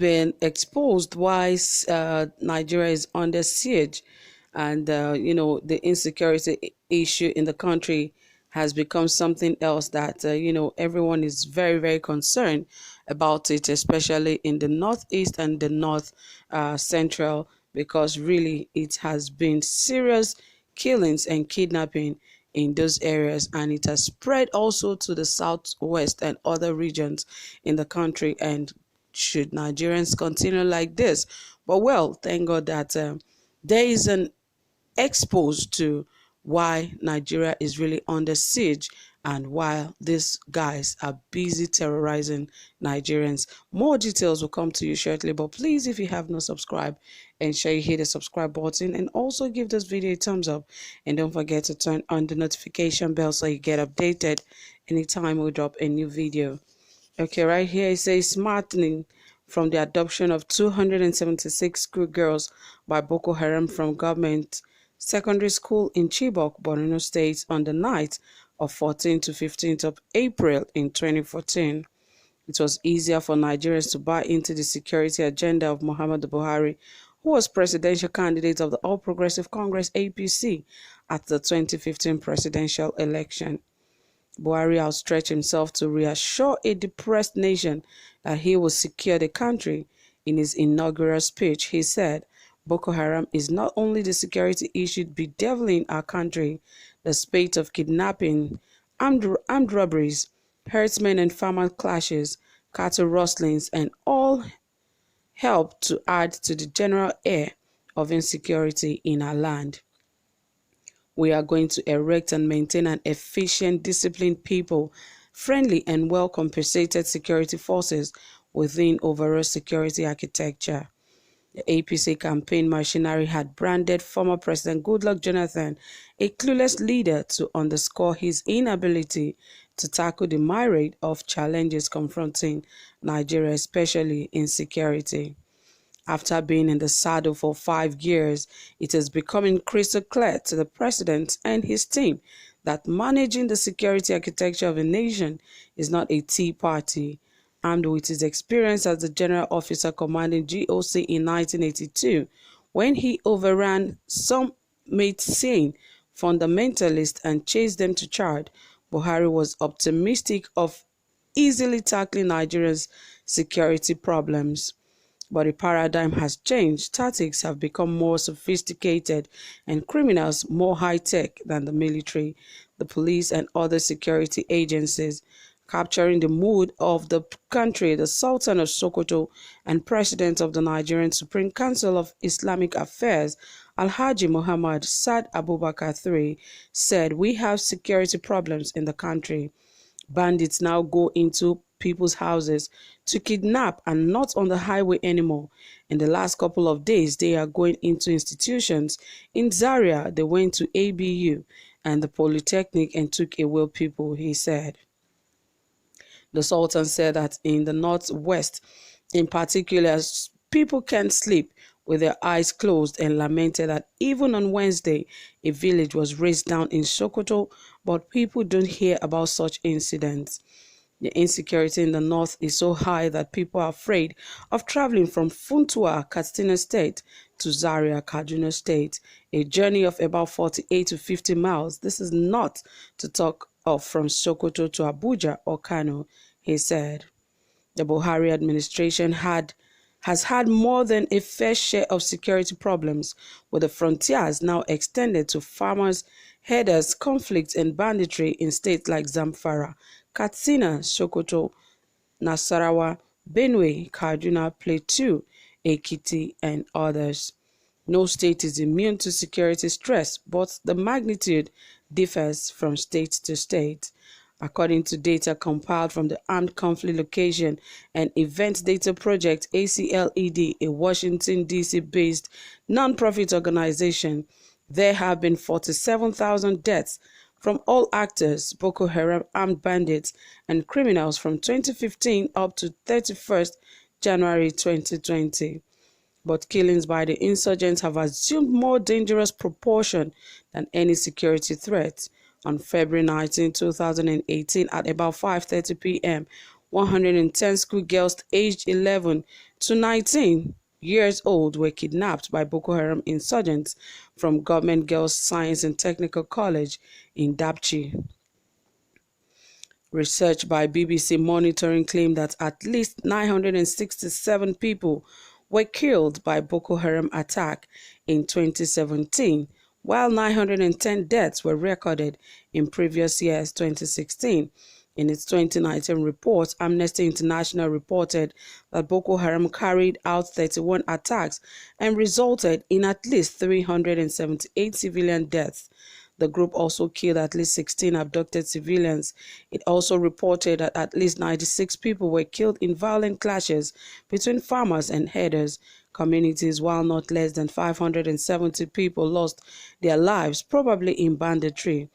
been exposed why Nigeria is under siege, and the insecurity issue in the country has become something else that everyone is very, very concerned about it, especially in the northeast and the north central, because really it has been serious killings and kidnapping in those areas, and it has spread also to the southwest and other regions in the country. And should Nigerians continue like this? But well, thank God that there is an exposed to why Nigeria is really under siege and why these guys are busy terrorizing Nigerians. More details will come to you shortly, but please, if you have not subscribed, ensure you hit the subscribe button and also give this video a thumbs up, and don't forget to turn on the notification bell so you get updated anytime we drop a new video. Okay, right here it says smartening from the adoption of 276 schoolgirls by Boko Haram from government secondary school in Chibok, Borno State on the night of 14th to 15th of April in 2014. It was easier for Nigerians to buy into the security agenda of Muhammadu Buhari, who was presidential candidate of the All Progressive Congress APC at the 2015 presidential election. Buhari outstretched himself to reassure a depressed nation that he will secure the country. In his inaugural speech, he said, Boko Haram is not only the security issue bedeviling our country, the spate of kidnapping, armed robberies, herdsmen and farmer clashes, cattle rustlings, and all help to add to the general air of insecurity in our land. We are going to erect and maintain an efficient, disciplined people, friendly and well-compensated security forces within overall security architecture. The APC campaign machinery had branded former President Goodluck Jonathan a clueless leader to underscore his inability to tackle the myriad of challenges confronting Nigeria, especially in security. After being in the saddle for 5 years, it is becoming crystal clear to the president and his team that managing the security architecture of a nation is not a tea party. Armed with his experience as the general officer commanding GOC in 1982, when he overran some made sane fundamentalists and chased them to Chad, Buhari was optimistic of easily tackling Nigeria's security problems. But the paradigm has changed. Tactics have become more sophisticated and criminals more high-tech than the military, the police and other security agencies. Capturing the mood of the country, the Sultan of Sokoto and President of the Nigerian Supreme Council of Islamic Affairs, Alhaji Muhammad Saad Abubakar III, said, "We have security problems in the country. Bandits now go into people's houses to kidnap and not on the highway anymore. In the last couple of days, they are going into institutions. In Zaria, they went to ABU and the Polytechnic and took away people," he said. The Sultan said that in the northwest, in particular, people can't sleep with their eyes closed, and lamented that even on Wednesday, a village was razed down in Sokoto, but people don't hear about such incidents. The insecurity in the north is so high that people are afraid of traveling from Funtua, Katsina State, to Zaria, Kaduna State, a journey of about 48 to 50 miles. This is not to talk of from Sokoto to Abuja or Kano, he said. The Buhari administration has had more than a fair share of security problems, with the frontiers now extended to farmers, herders, conflicts and banditry in states like Zamfara, Katsina, Sokoto, Nasarawa, Benue, Kaduna, Plateau, Ekiti, and others. No state is immune to security stress, but the magnitude differs from state to state. According to data compiled from the Armed Conflict Location and Event Data Project ACLED, a Washington, D.C.-based non-profit organization, there have been 47,000 deaths from all actors, Boko Haram, armed bandits, and criminals from 2015 up to 31st January 2020. But killings by the insurgents have assumed more dangerous proportion than any security threat. On February 19, 2018, at about 5:30 p.m., 110 schoolgirls aged 11 to 19 years old were kidnapped by Boko Haram insurgents from Government Girls Science and Technical College in Dapchi. Research by BBC Monitoring claimed that at least 967 people were killed by Boko Haram attack in 2017, while 910 deaths were recorded in previous years, 2016. In its 2019 report, Amnesty International reported that Boko Haram carried out 31 attacks and resulted in at least 378 civilian deaths. The group also killed at least 16 abducted civilians. It also reported that at least 96 people were killed in violent clashes between farmers and herders communities, while not less than 570 people lost their lives, probably in banditry.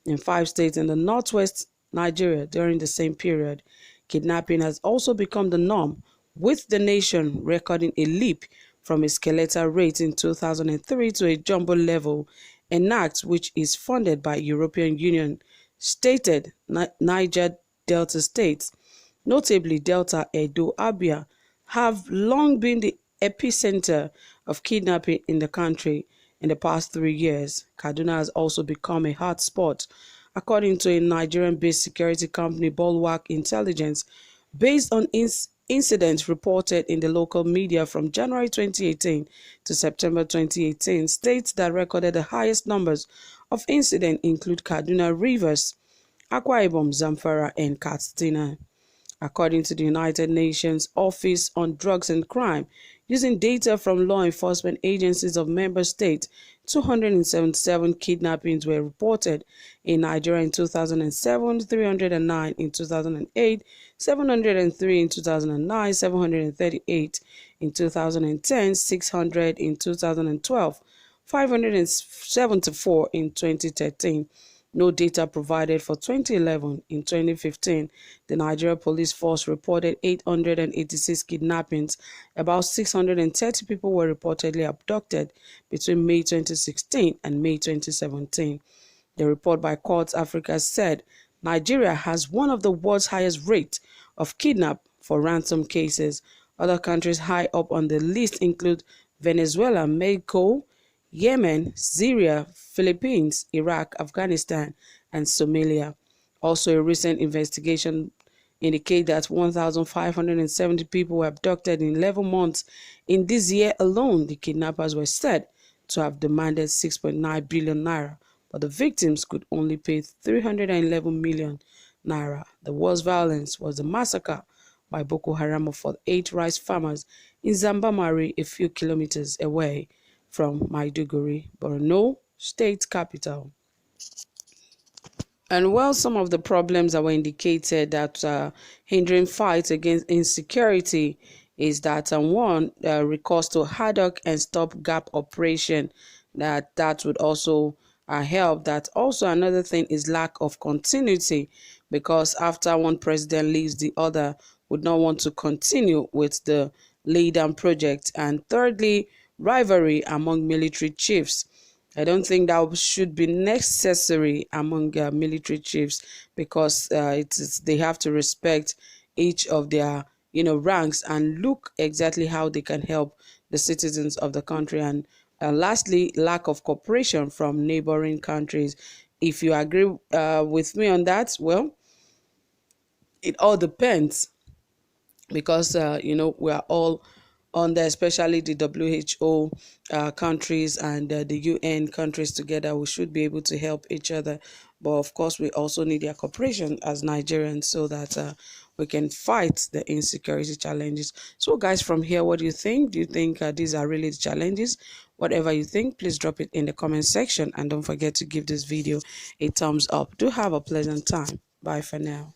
In 5 states in the northwest Nigeria during the same period, kidnapping has also become the norm, with the nation recording a leap from a skeletal rate in 2003 to a jumbo level, an act which is funded by European Union stated Niger Delta states, notably Delta, Edo, Abia, have long been the epicenter of kidnapping in the country. In the past 3 years, Kaduna has also become a hotspot, according to a Nigerian-based security company, Bulwark Intelligence, based on incidents reported in the local media from January 2018 to September 2018. States that recorded the highest numbers of incidents include Kaduna, Rivers, Akwa Ibom, Zamfara, and Katsina. According to the United Nations Office on Drugs and Crime, using data from law enforcement agencies of member states, 277 kidnappings were reported in Nigeria in 2007, 309 in 2008, 703 in 2009, 738 in 2010, 600 in 2012, 574 in 2013. No data provided for 2011. In 2015, the Nigeria Police Force reported 886 kidnappings. About 630 people were reportedly abducted between May 2016 and May 2017. The report by Quartz Africa said Nigeria has one of the world's highest rates of kidnap for ransom cases. Other countries high up on the list include Venezuela, Mexico, Yemen, Syria, Philippines, Iraq, Afghanistan, and Somalia. Also, a recent investigation indicates that 1,570 people were abducted in 11 months. In this year alone, the kidnappers were said to have demanded 6.9 billion naira, but the victims could only pay 311 million naira. The worst violence was the massacre by Boko Haram of 8 rice farmers in Zambamari, a few kilometers away from Maiduguri, Borno state capital. And while some of the problems that were indicated that hindering fights against insecurity is that one, recourse to ad hoc and stopgap operation, that would also help. That also another thing is lack of continuity, because after one president leaves, the other would not want to continue with the lay-down project. And thirdly, rivalry among military chiefs. I don't think that should be necessary among military chiefs, because they have to respect each of their ranks and look exactly how they can help the citizens of the country. And lastly, lack of cooperation from neighboring countries. If you agree with me on that, well, it all depends, because we are all under, especially the WHO countries and the UN countries together. We should be able to help each other, but of course we also need their cooperation as Nigerians, so that we can fight the insecurity challenges. So guys, from here, what do you think? Do you think these are really the challenges? Whatever you think, please drop it in the comment section, and don't forget to give this video a thumbs up. Do have a pleasant time. Bye for now.